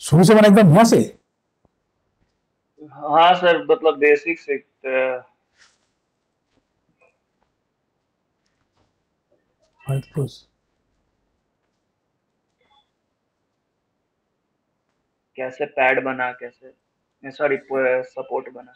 शुरू से बना एकदम यहाँ से। हाँ सर, मतलब बेसिक सीखते हैं। 5+। कैसे पैड बना, कैसे सॉरी सपोर्ट बना।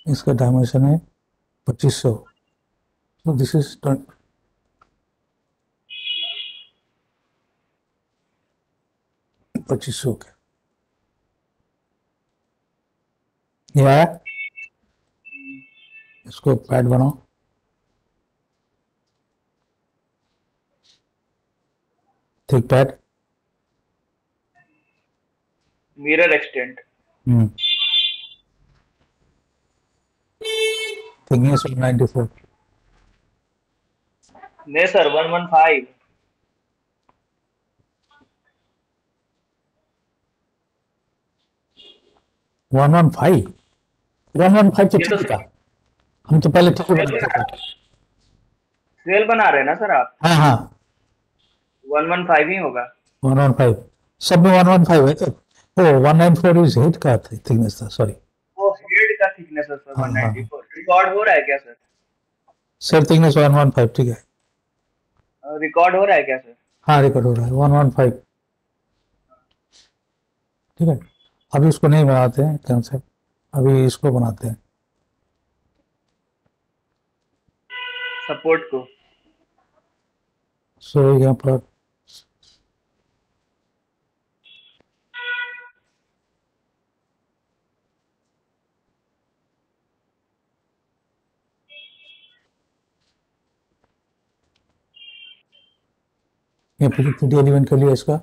इसका डायमेंशन है 2500। तो दिस इज 2500 के। ये आया। इसको पैड बनाओ। Thick pad. Mirror extent. Thickness 194। नहीं सर, 115। 115। 115 तो ये तो ठीक था। हम तो पहले ठीक सेल बनाते बना थे। सेल बना रहे हैं ना सर आप। हाँ हाँ। 115 ही होगा। 115 सब में 115 है तो। ओ 194 इज हेड का थिकनेस था, सॉरी। वो हेड का थिकनेस है सर, हाँ हाँ हाँ। 194 रिकॉर्ड हो रहा है क्या सर? सर थिकनेस 115 ठीक है। रिकॉर्ड हो रहा है क्या सर? हाँ रिकॉर्ड हो रहा है 115। ठीक है। अभी इसको नहीं बनाते हैं कैंसर, अभी इसको बनाते हैं। सपोर्ट को। सो यहाँ पर ये फिजिक्स 3D एलिमेंट के लिए इसका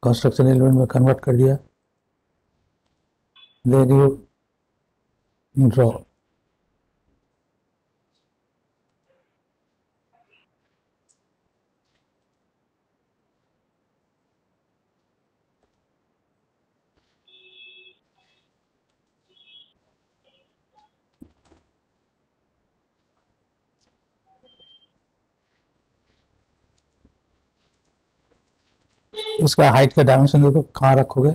कंस्ट्रक्शन एलिमेंट में कन्वर्ट कर दिया। Then you draw. इसका हाइट का डायमेंशन देखो कहाँ रखोगे।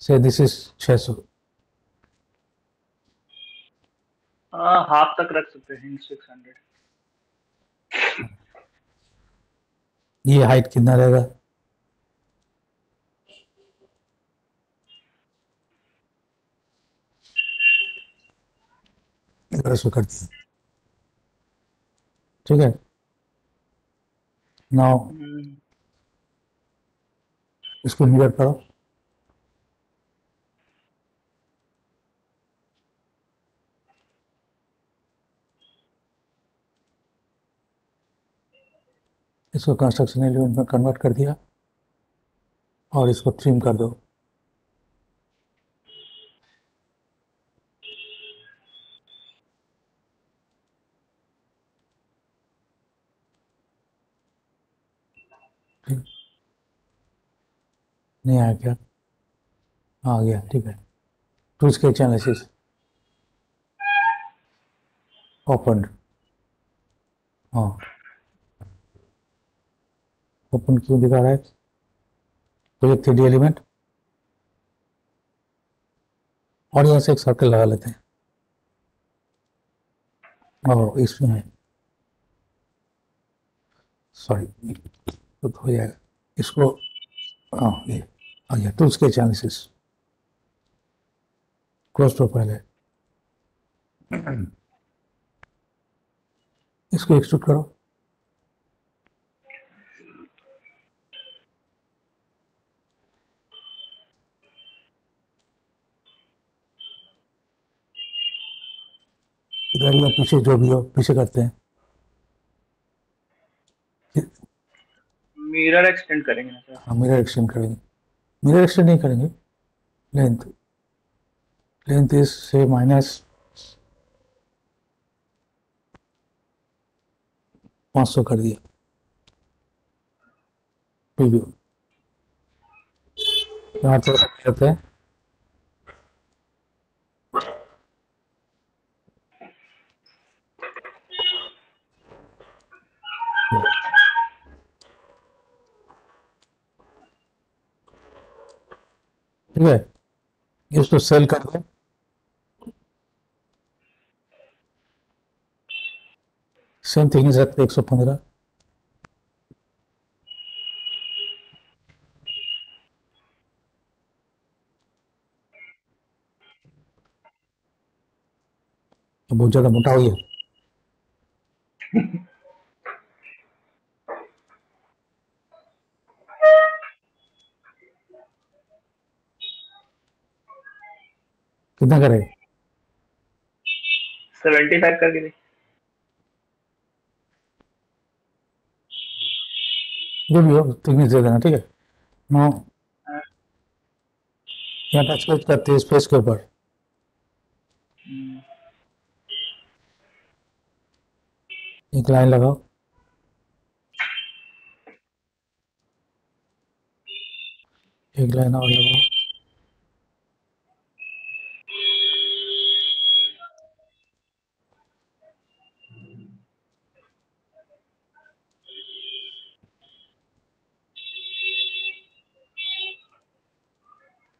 से दिस इज 600। हाँ, हाफ तक रख सकते हैं, 600। ये हाइट कितना रहेगा। इसको कर दिया। ठीक है। नाउ इसको मिरर करो। इसको कंस्ट्रक्शन एलिमेंट में कन्वर्ट कर दिया और इसको ट्रिम कर दो। ठीक। नहीं आया क्या। आ गया ठीक है। To sketch analysis open. हाँ ओपन क्यों दिखा रहा है। तो एक 3D एलिमेंट और यहाँ से एक सर्कल लगा लेते हैं और इसमें है, सॉरी तो हो जाएगा इसको। हाँ ये आ गया to sketch analysis. Close profile है। इसको एक्सट्रूड करो। इधर या पीछे जो भी हो पीछे करते हैं। मिरर एक्सटेंड करेंगे ना सर? हाँ मिरर एक्सटेंड करेंगे। मिरर एक्सटेंड नहीं करेंगे। लेंथ लेंथ इज से माइनस 500 कर दिया। प्रीव्यू यहाँ तो करते हैं। ठीक है, इसको सेल कर दो। सेम थिंग रखते 115। बहुत ज़्यादा मोटा हो गया। कितना करे? 75 करके दे। जो भी हो थिकनेस दे देना, ठीक है। नो, यहाँ टच करते हैं स्पेस के ऊपर। एक लाइन लगाओ। एक लाइन और लगाओ।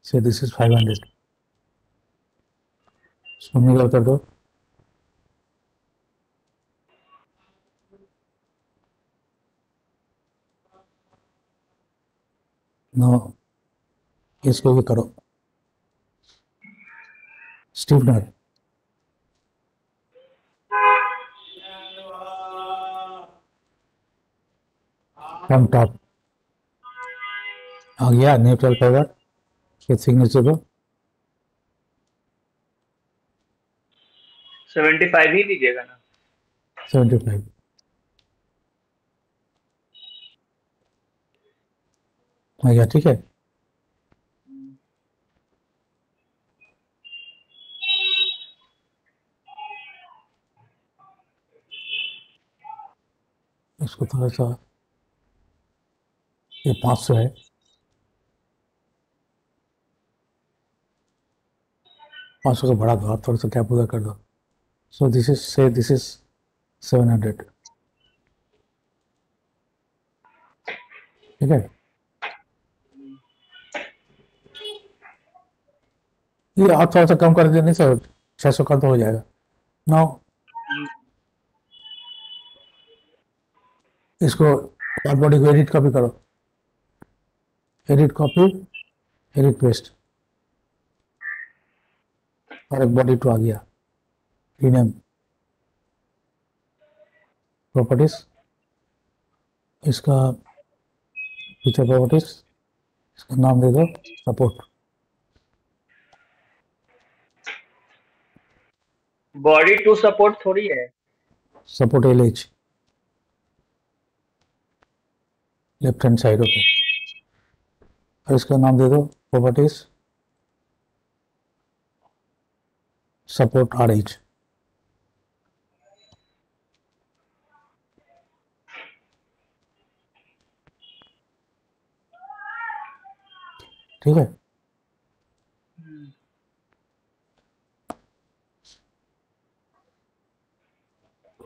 से दिस इज 500। इसको निकाल कर दो। नो, इसको भी करो स्टीफनर फ्रॉम टॉप। आ गया न्यूट्रल फाइबर के सिग्नेचर दो। 75 ही दीजिएगा ना। 75 आ गया, ठीक है। इसको थोड़ा सा, ये 500 है, 500 का बढ़ा दो और थोड़ा सा टैप उधर कर दो। सो दिस इज से दिस इज 700, ठीक है। ये और थोड़ा सा कम कर देने से 600 का तो हो जाएगा। नाउ इसको बॉडी को एडिट कॉपी करो। एडिट कॉपी, एडिट पेस्ट, और एक बॉडी टू आ गया। रीनेम प्रॉपर्टीज, इसका फीचर प्रॉपर्टीज, इसका नाम दे दो सपोर्ट। बॉडी टू सपोर्ट थोड़ी है। Support LH left hand side, okay. और इसका नाम दे दो प्रॉपर्टीज सपोर्ट RH, ठीक है।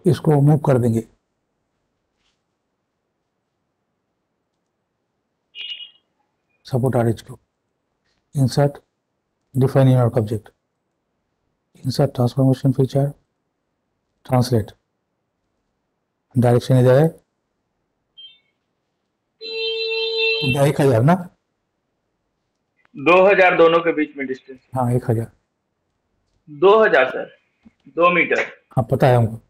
इसको मूव कर देंगे। सपोर्ट RH को insert, define in object, insert transformation feature, translate, direction इधर है, 1000 ना। 2000 दोनों के बीच में डिस्टेंस। हाँ 1000। 2000 सर, 2 मीटर। हाँ पता है हमको।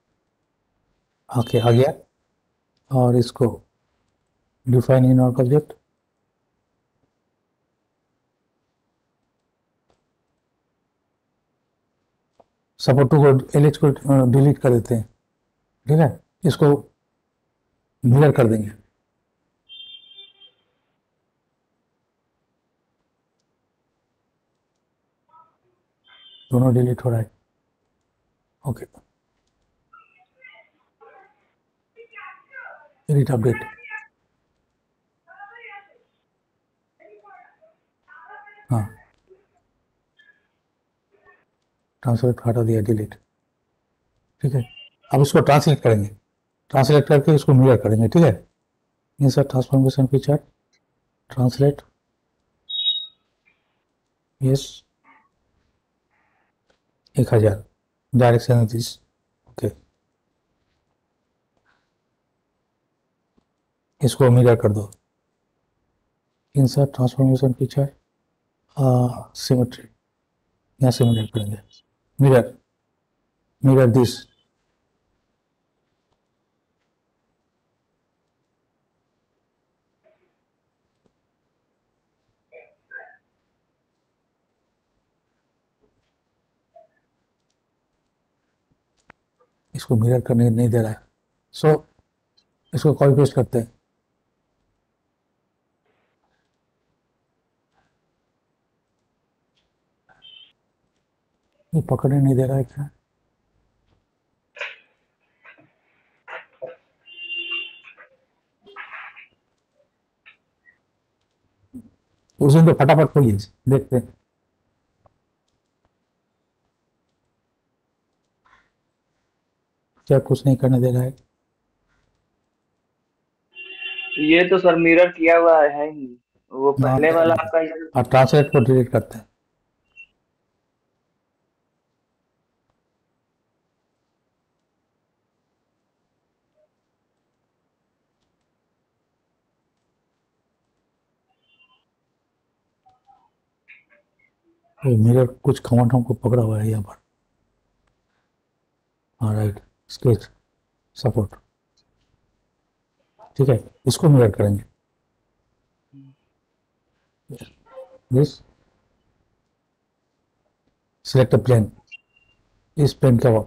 ओके आ गया। और इसको define in object, support two को LH को डिलीट कर देते हैं, ठीक है। इसको मिरर कर देंगे। दोनों डिलीट हो रहा है, ओके। एडिट अपडेट, हाँ ट्रांसलेट हटा दिया, डिलीट। ठीक है, अब इसको ट्रांसलेट करेंगे, ट्रांसलेट करके इसको मिरर करेंगे। ठीक है, insert transformation feature, translate, yes 1000, direction this, okay. इसको मिरर कर दो, इंसर्ट ट्रांसफॉर्मेशन फीचर, सिमेट्री, यहाँ से मिरर करेंगे, मिरर, मिरर दिस, इसको मिरर करने नहीं दे रहा है, सो इसको कॉपी पेस्ट करते हैं। ये पकड़ने नहीं दे रहा है क्या? उस दिन तो फटाफट खोलिए, देखते हैं। क्या कुछ नहीं करने दे रहा है? ये तो सर मिरर किया हुआ है ही, वो ना पहले नहीं वाला नहीं, आपका इधर। और ट्रांसलेट को डिलीट करते हैं। वो मिरर कुछ कमांड हमको पकड़ा हुआ है यहाँ पर, हाँ राइट, स्केच सपोर्ट। ठीक है, इसको मिरर करेंगे, दिस, सिलेक्ट अ प्लेन, इस प्लेन का वो,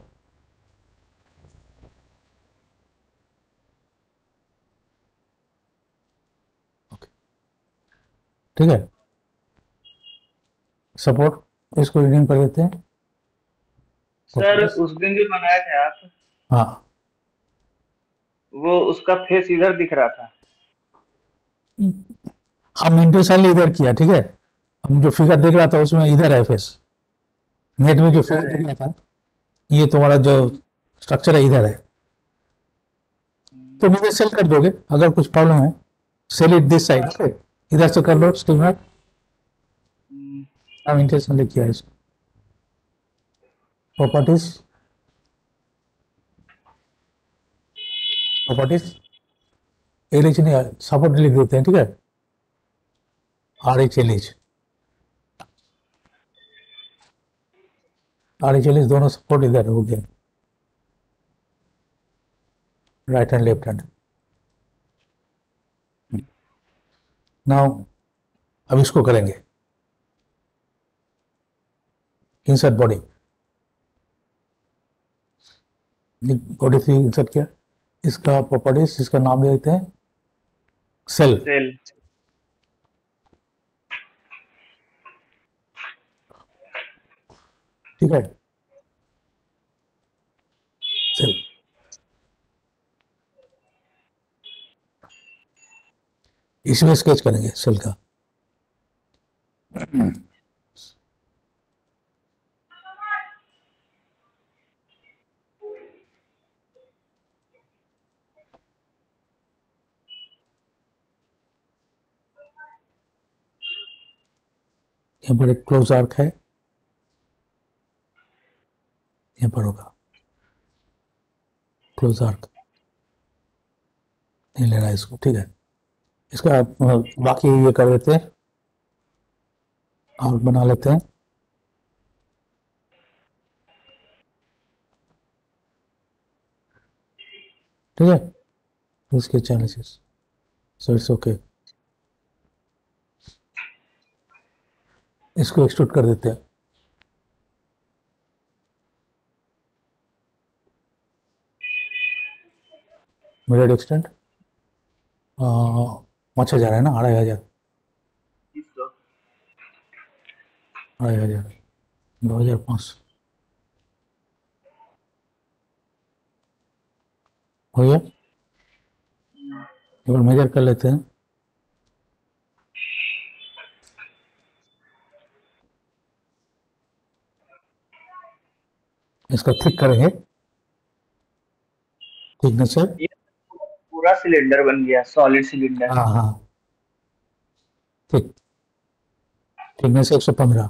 ठीक है, सपोर्ट, इसको रीडिंग कर देते हैं। सर properties, उस दिन जो बनाए थे आप, हाँ वो उसका फेस इधर दिख रहा था। हम इंटेंशनली इधर किया। ठीक है, हम जो फिगर देख रहा था उसमें इधर है फेस, नेट में जो फिगर देख रहा था, ये तुम्हारा जो स्ट्रक्चर है इधर है, तो मुझे सेल कर दोगे अगर कुछ प्रॉब्लम है, sell it this side, okay, इधर से कर लो स्टीम। हम्म, हम इंटेंशनली किया है इसको। प्रॉपर्टीज, प्रॉपर्टीज, एल एच नहीं, सपोर्ट लिख देते हैं। ठीक है, RHLH, RHLH दोनों सपोर्ट इधर हो गया, right hand left hand. Now अब इसको करेंगे, इंसर्ट बॉडी, बॉडी से इंसर्ट किया, इसका प्रॉपर्टीज, इसका नाम दे देते हैं सेल। सेल। ठीक है, सेल, इसमें स्केच करेंगे सेल का। यहाँ पर एक क्लोज आर्क है, यहाँ पर होगा क्लोज आर्क, नहीं लेना है इसको। ठीक है, इसका बाकी ये कर देते हैं, आर्क बना लेते हैं। ठीक है, इसके एनालिसिस, सो इट्स ओके, इसको एक्सट्रूड कर देते हैं। मिरर एक्सटेंड 5,000 है ना, 2,500, इसको 2,500, 2,500 हो गया। केवल मेजर कर लेते हैं। इसका थिक करेंगे, थिकनेस है। ये पूरा सिलेंडर बन गया, सॉलिड सिलेंडर। हाँ हाँ, थिक, थिकनेस 115।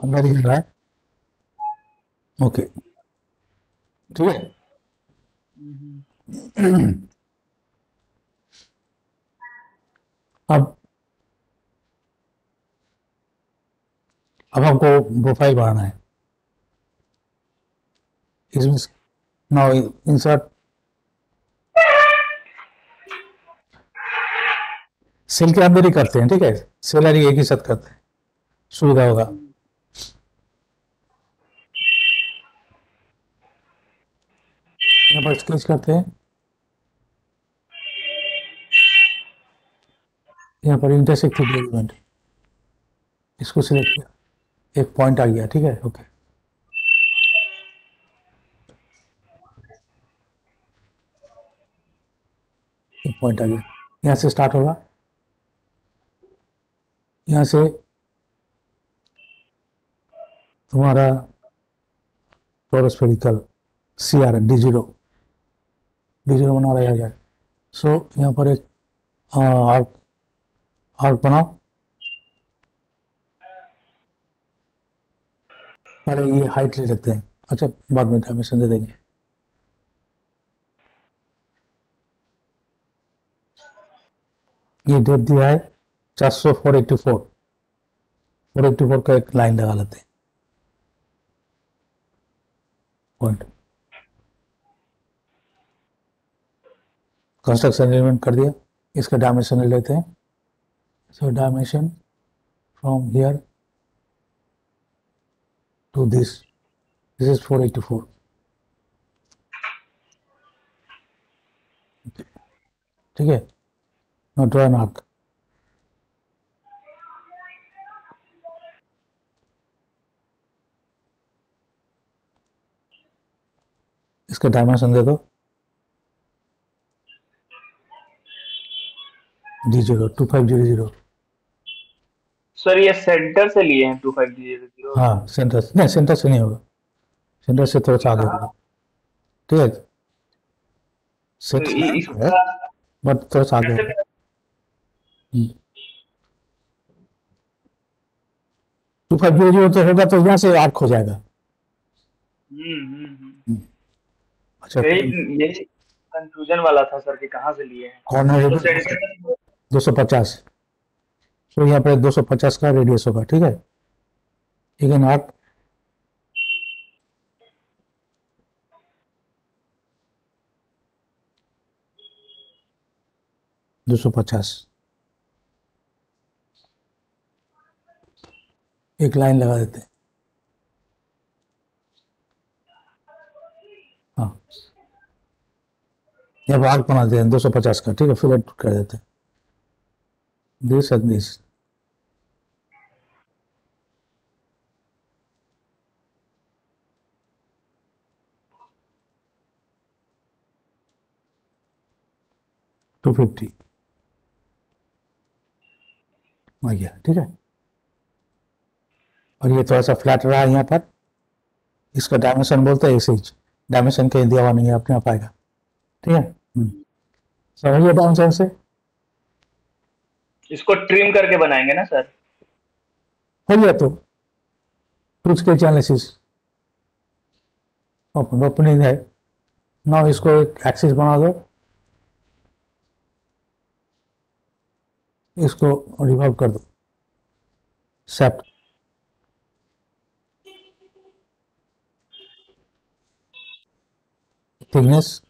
अंदर ही रहा है। ओके, ठीक है। अब हमको प्रोफाइल बढ़ाना है। इसमें नाउ इंसर्ट, सेल के अंदर ही करते हैं, ठीक है। सेल और एक ही साथ करते हैं, सुविधा होगा। यहाँ पर स्केच करते हैं, यहाँ पर इंटरसेक्ट एलिमेंट, इसको सिलेक्ट किया, एक पॉइंट आ गया, ठीक है। ओके, एक पॉइंट आ गया। यहाँ से स्टार्ट होगा, यहाँ से तुम्हारा टोरस्फेरिकल CR डी जीरो बना रहा है। सो यहाँ पर एक आर्क आर्क बनाओ। पहले ये हाइट ले लेते हैं, अच्छा बाद में डायमेंशन दे देंगे। ये डेप्थ दिया है 400, 484 का एक लाइन लगा लेते हैं, पॉइंट। कंस्ट्रक्शन एलिमेंट कर दिया, इसका डायमेंशन ले लेते हैं। So dimension from here to this is 484, ठीक है। Now draw an arc. इसका डायमेंशन दे दो D0 2500। सर ये सेंटर से लिए हैं 2500। हाँ, सेंटर नहीं, सेंटर से नहीं होगा, सेंटर से थोड़ा सा आगे होगा, ठीक है। तो सेंटर है इसका बट थोड़ा सा आगे कैसे? होगा। 2500 तो होगा, तो यहाँ से आर्क हो जाएगा। अच्छा, यही कंफ्यूजन वाला था सर कि कहाँ से लिए हैं। कॉर्नर तो सेंटर 250, तो यहाँ पर 250 का रेडियस होगा, ठीक है। अगेन आर्क, दो सौ पचास, एक लाइन लगा देते हैं। हाँ, यहाँ पर आर्क बना देते हैं 250 का, ठीक है। फिलेट कर देते हैं, दिस एंड दिस। टू 250 आ गया, ठीक है। और ये थोड़ा सा फ्लैट रहा है यहाँ पर, इसका डायमेंशन बोलते हैं ऐसे ही, डायमेंशन कहीं दिया हुआ नहीं है, अपने आप आएगा, ठीक है। समझिए डायमेंशन से। इसको ट्रिम करके बनाएंगे ना सर? हो गया तो टू स्केच एनालिसिस ओपनिंग है। नाउ इसको एक एक्सिस बना दो, इसको रिवॉल्व कर दो, सेट, थिकनेस,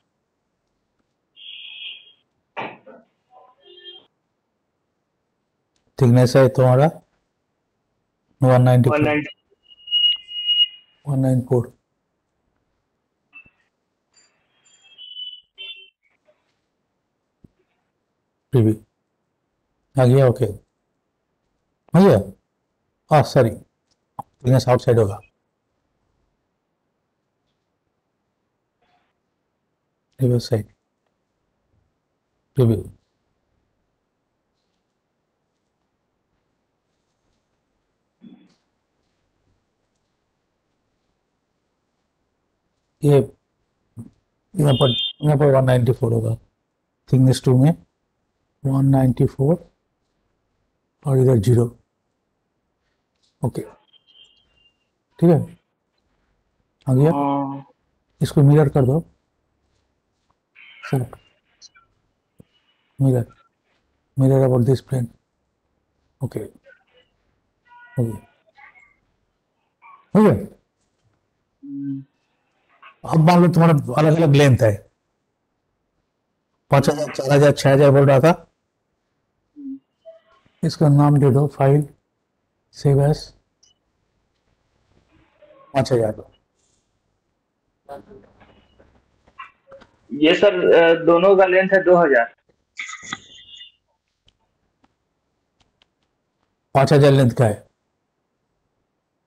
थिकनेस है तुम्हारा 194, 190। 194 पीवी आ गया, ओके आ गया। सॉरी, थिकनेस आउटसाइड होगा, रिवर्स साइड रिव्यू। ये यहाँ पर 194 होगा, थिकनेस 2 में 194 और इधर 0। ओके ठीक है, आ गया। हाँ, इसको मिरर कर दो, select mirror, mirror about this plane. Okay हो गया, हो गया। अब मान लो तुम्हारा अलग अलग लेंथ है, 5,000 4,000 6,000 बोल रहा था। इसका नाम दे दो, फाइल सेव एज 5,000। ये सर दोनों का लेंथ है 2000। 5,000 लेंथ का है,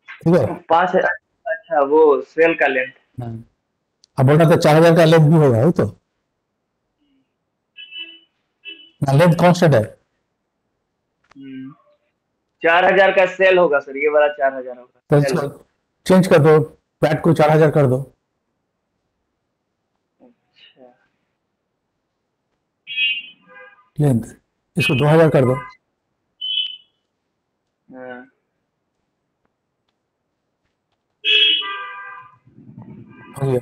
ठीक है। 5, अच्छा वो सेल का लेंथ। अब बोल रहा था 4,000 का लेंथ भी होगा, वो तो ना, लेंथ कांस्टेंट है। 4000 का सेल होगा सर, ये वाला 4000 होगा तो सेल। इसको चेंज कर दो, पैट को 4,000 कर दो। अच्छा, लेंथ इसको 2,000 कर दो। हाँ, हो गया।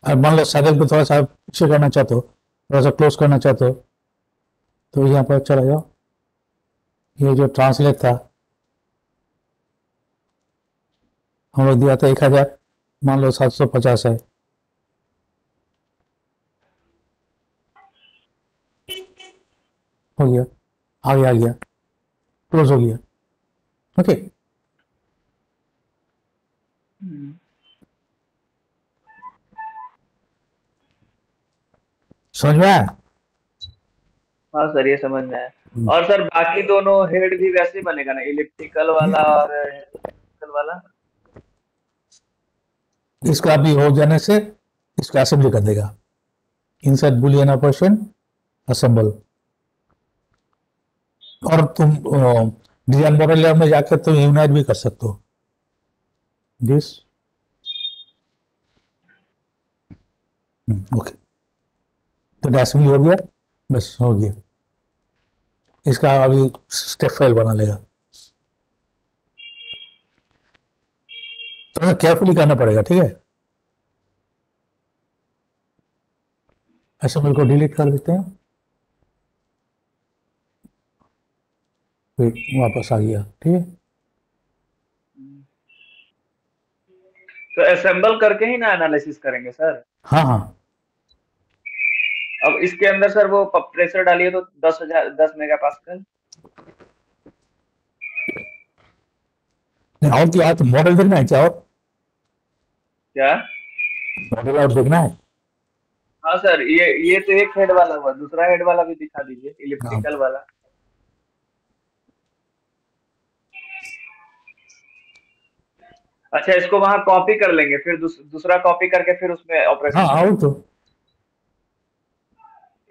अब मान लो साइकिल को थोड़ा सा पीछे करना चाहते हो, थोड़ा सा क्लोज करना चाहते हो, तो यहाँ पर चला जाओ। ये जो ट्रांसलेट था हम लोग दिया था 1,000, मान लो 750 है। हो गया, आ गया, क्लोज हो गया। ओके, समझ में आया? हाँ सर ये समझ में आया। और सर बाकी दोनों हेड भी वैसे ही बनेगा ना, इलिप्टिकल वाला और हेलिकल वाला? इसका भी हो जाने से इसका असेंबली कर देगा, इंसर्ट बुलियन ऑपरेशन असेंबल। और तुम डिजाइन मॉडल लेयर में जाकर तुम यूनाइट भी कर सकते हो दिस। ओके, तो असेंबली हो गया, बस हो गया। इसका अभी स्टेप फाइल बना लेगा, तो केयरफुली करना पड़ेगा, ठीक है। असेंबल को डिलीट कर देते हैं, फिर वापस आ गया, ठीक है। तो असेंबल करके ही ना एनालिसिस करेंगे सर? हाँ हाँ, अब इसके अंदर सर वो प्रेशर डालिए तो 10 मेगा पास्कल। नहीं, और क्या, तो मॉडल देखना है क्या? और क्या? मॉडल और देखना है। हाँ सर, ये तो एक हेड वाला हुआ, दूसरा हेड वाला भी दिखा दीजिए, हाँ, इलिप्टिकल वाला। अच्छा, इसको वहां कॉपी कर लेंगे, फिर दूसरा कॉपी करके फिर उसमें हाँ ऑपरेशन और करेंगे। तो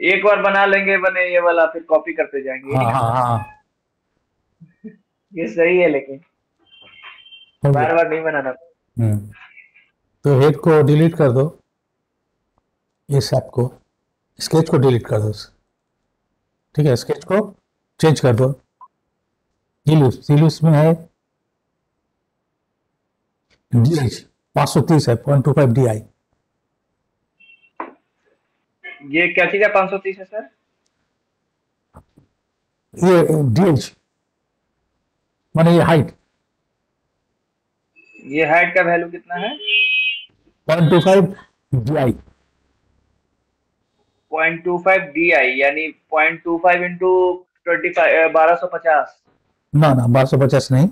एक बार बना लेंगे बने ये वाला, फिर कॉपी करते जाएंगे, हाँ यही ना? हाँ हाँ, ये सही है, लेकिन हो गया। बार बार नहीं बनाना। हम्म, तो हेड को डिलीट कर दो, इस ऐप को, स्केच को डिलीट कर दो, ठीक है। स्केच को चेंज कर दो, इलूस में है DH 530 है, 0.25 DI। ये क्या चीज है 530 है सर? ये DH माने ये हाइट ये हाइट का वैल्यू कितना है? 0.25 DI। 0.25 DI यानी 0.25 इंटू 25 1250। ना ना, 1250 नहीं,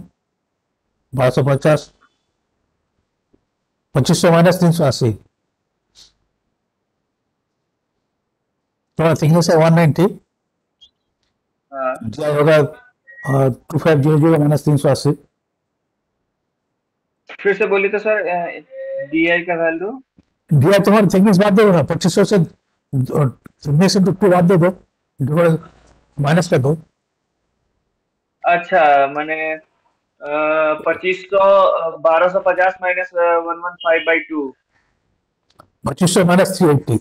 1250 2500 माइनस 380, थोड़ा थिकनेस है 190, हाँ, DI होगा 2500 माइनस 380, फिर से बोलिए तो सर, DI का वैल्यू। दिया तुम्हारे थिकनेस बात दे दो ना, 2500 से थिकनेस इंटू 2 बात दे दो, डिवाइड माइनस कर दो। अच्छा, मैंने 2500, 1250 minus 115/2। 2500 minus 380,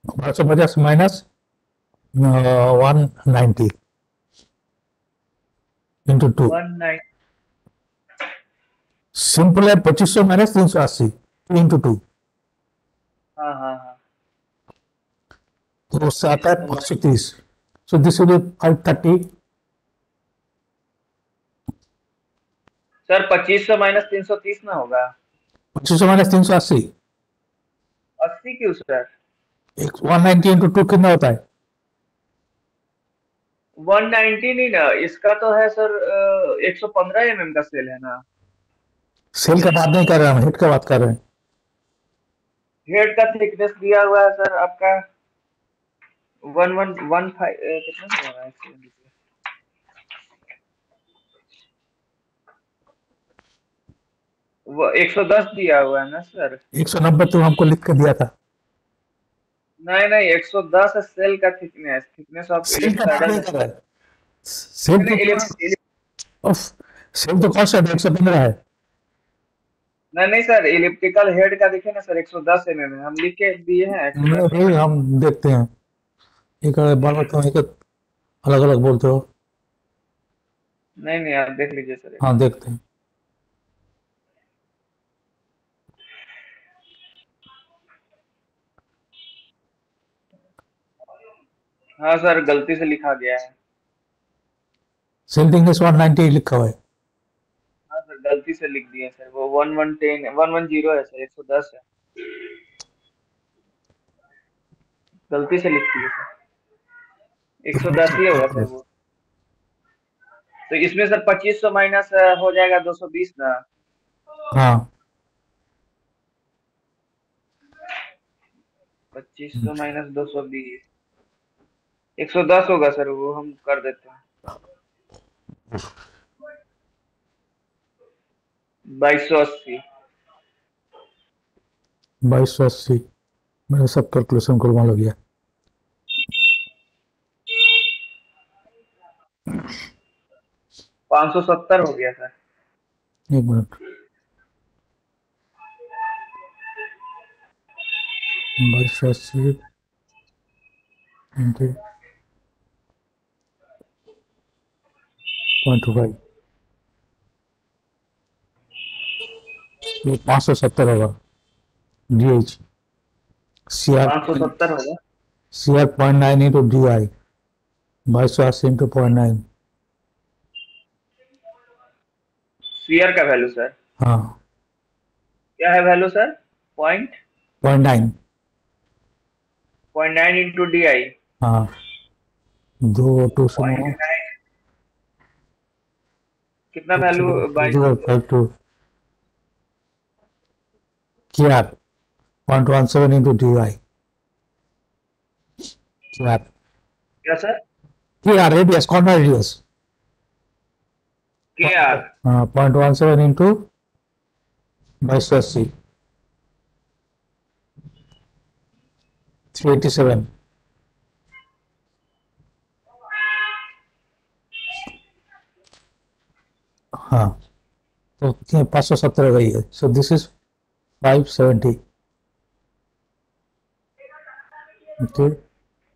1250 minus 190 into 2। 19। Simple है, 2500 माइनस 380 इंटू 2, हाँ हाँ हाँ। तो उससे आता है 2500 minus. 530। So this will be 530। Sir 2500 minus 330 ना होगा? 2500 माइनस 380, 80 क्यों सर? एक 190 इंटू 2 कितना होता है? 190 नहीं ना, इसका तो है सर 115 का सेल है ना। सेल का बात नहीं कर रहे हैं हम, हिट का बात कर रहे हैं। हेड का थिकनेस दिया हुआ है सर आपका 1115, कितना हो रहा है वो 110 दिया हुआ है ना सर। 190 तो हमको लिख के दिया था। नहीं नहीं, 110 सेल का थिकनेस, थिकनेस ऑफ सेल का बात इलिप्सॉइडल नहीं है कर सर। रहा है, सेल तो नहीं तुम्हारा ऑफ, सेल तो कांस्टेंट 115 है। नहीं नहीं सर, इलिप्टिकल हेड का देखिए ना सर, 110 mm है, हम लिख के दिए हैं नहीं 110 नहीं, mm। हम देखते हैं, एक बार बार तुम एक अलग अलग बोलते हो। नहीं नहीं, आप देख लीजिए सर एक हाँ बार। देखते हैं। हाँ सर, गलती से लिखा गया है। सेल थिकनेस 190 लिखा हुआ है। हाँ सर, गलती से लिख दिए सर, वो 1110 है सर, 110 है। गलती से लिख दिए सर, 110 ही होगा सर वो। तो इसमें सर 2500 माइनस हो जाएगा 220 ना। हाँ 2500 माइनस 220, 110 होगा सर, वो हम कर देते हैं। 2280। 2280, मेरा सब कैलकुलेशन गोलमाल हो गया। 570 हो गया सर। एक मिनट, 2280 इंटू 0.25, ये 570 होगा। DH, CR, 570 होगा। CR 0.9 into DI, 2280 into 0.9। CR का वैल्यू सर, हाँ क्या है value sir? Point 0.9। 0.9 into DI। हाँ, दो टू सुनो, 0.9 कितना to value? Zero two 22। Zero five two, KR 0.17 into DI, KR, क्या sir? KR radius, corner radius. K R. हाँ 0.17 इंटू 2280, 387। हाँ, तो 570 गई है, सो दिस इज 570। ओके,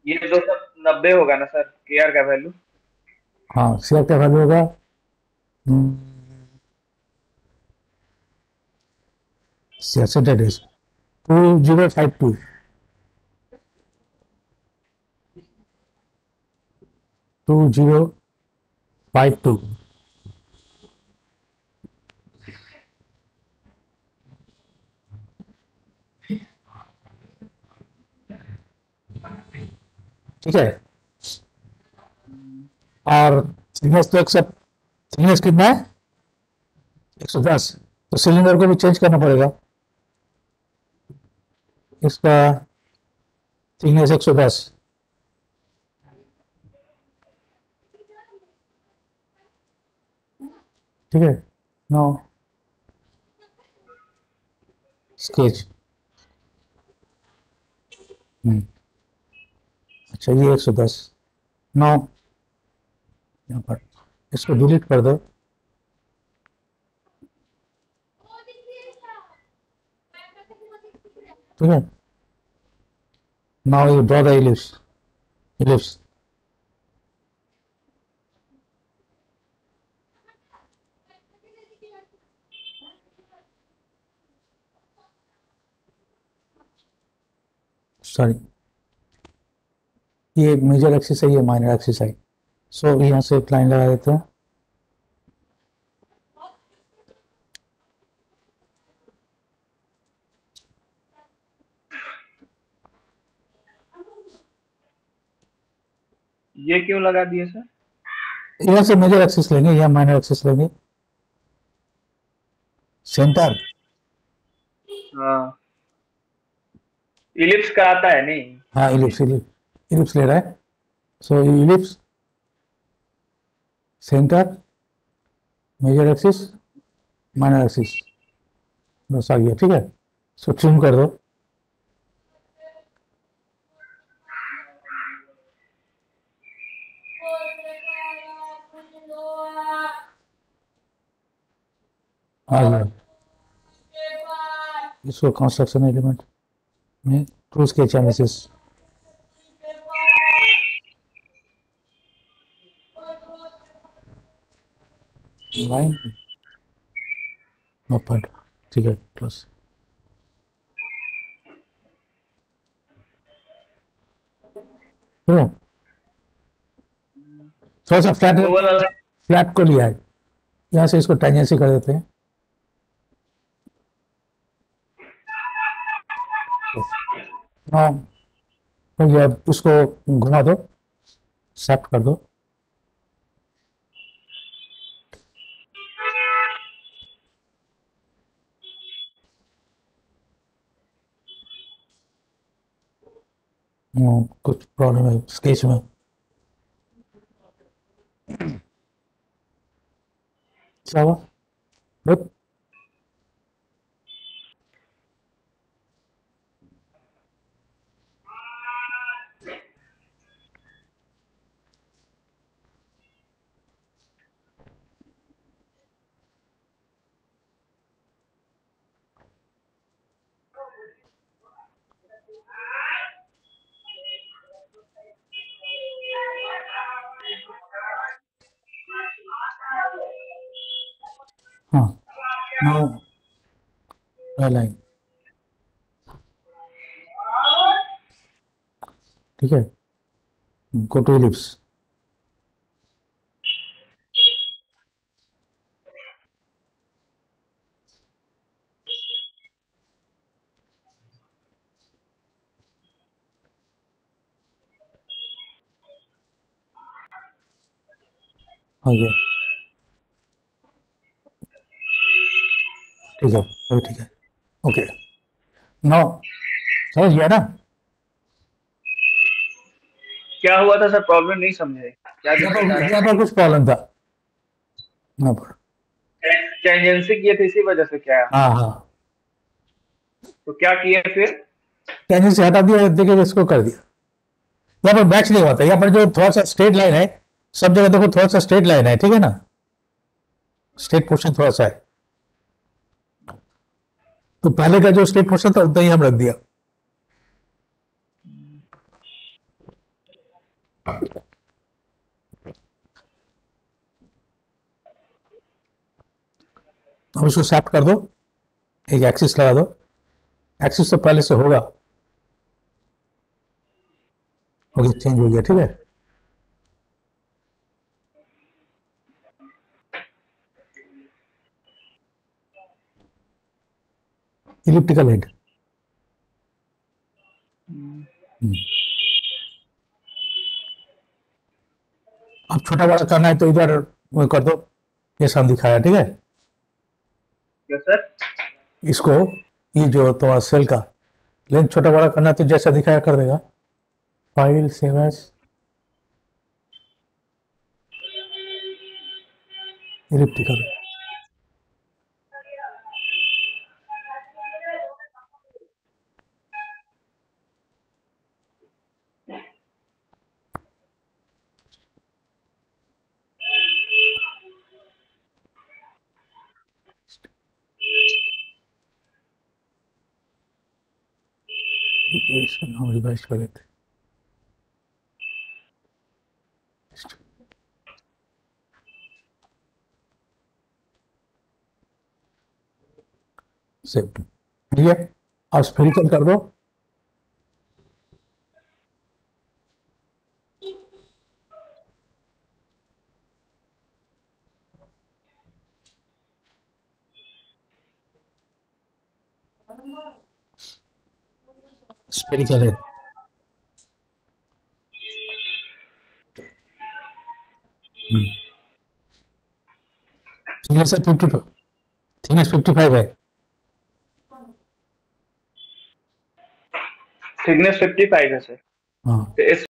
ये 290 होगा ना सर, के आर का वैल्यू? हाँ शेयर का वैल्यू होगा 2052, 2052। ठीक है, और थिकनेस तो एक्सेप्ट, थिकनेस कितना है 110, तो सिलेंडर को भी चेंज करना पड़ेगा, इसका थिकनेस 110। ठीक है। Now sketch. अच्छा ये 110। नाउ यहाँ पर इसको डिलीट कर दो। ठीक है। Now you draw the ellipse. Ellipse. Sorry, ये मेजर एक्सिस है, ये माइनर एक्सिस है। सो यहाँ से एक लाइन लगा देते हैं। ये क्यों लगा दिए सर? यहाँ से मेजर एक्सिस लेंगे, यहाँ माइनर एक्सिस लेंगे। सेंटर। हाँ, इलिप्स का आता है नहीं? हाँ इलिप्स, इलिप्स ले रहा है। So ellipse, centre, major axis, minor axis, बस आ गया। ठीक है। सो ट्रिम कर दो। आ गया। इसको कंस्ट्रक्शन एलिमेंट में to sketch analysis. Line point. ठीक है, प्लस। थोड़ा सा फ्लैट, वो वाला फ्लैट को लिया है, यहाँ से इसको टेंजेंसी कर देते हैं। हाँ, तो ये अब इसको घुमा दो, सेट कर दो। कुछ प्रॉब्लम है स्केच में। क्या हुआ? Good? हाँ, नाउ लाइन। ठीक है, गो टू इलिप्स। हो गया। ठीक है, अभी ठीक है। ओके, नाउ समझ गया ना? क्या हुआ था सर? प्रॉब्लम नहीं समझे, क्या दिक्कत आ रहा यहाँ पर कुछ प्रॉब्लम था यहाँ पर। है? टेंजेंसी किए थे इसी वजह से क्या? हाँ हाँ, तो क्या किए फिर? टेंजेंसी हटा दिया, देखिए इसको कर दिया। यहाँ पर मैच नहीं होता, यहाँ पर जो थोड़ा सा स्ट्रेट लाइन है, सब जगह देखो थोड़ा सा स्ट्रेट लाइन है, ठीक है ना? स्ट्रेट पोर्शन थोड़ा सा है, तो पहले का जो स्ट्रेट पोर्शन था उतना ही हम रख दिया। अब इसको सेट कर दो, एक एक्सिस लगा दो। एक्सिस तो पहले से होगा, ओके, चेंज हो गया। ठीक है, इलिप्टिकल हेड। अब छोटा बड़ा करना है तो इधर वो कर दो, जैसा हम दिखाया। ठीक है, क्या सर? इसको, ये जो तुम्हारा सेल का लेंथ छोटा बड़ा करना है तो जैसा दिखाया कर देगा। File, save as, elliptical. ठीक है, इसका नाम रिवाइज कर देते सेव। ठीक है, अब स्फेरिकल कर दो। स्फेरिकल है। थिकनेस 55, थिकनेस 55 है। थिकनेस 55 है सर। हाँ तो इस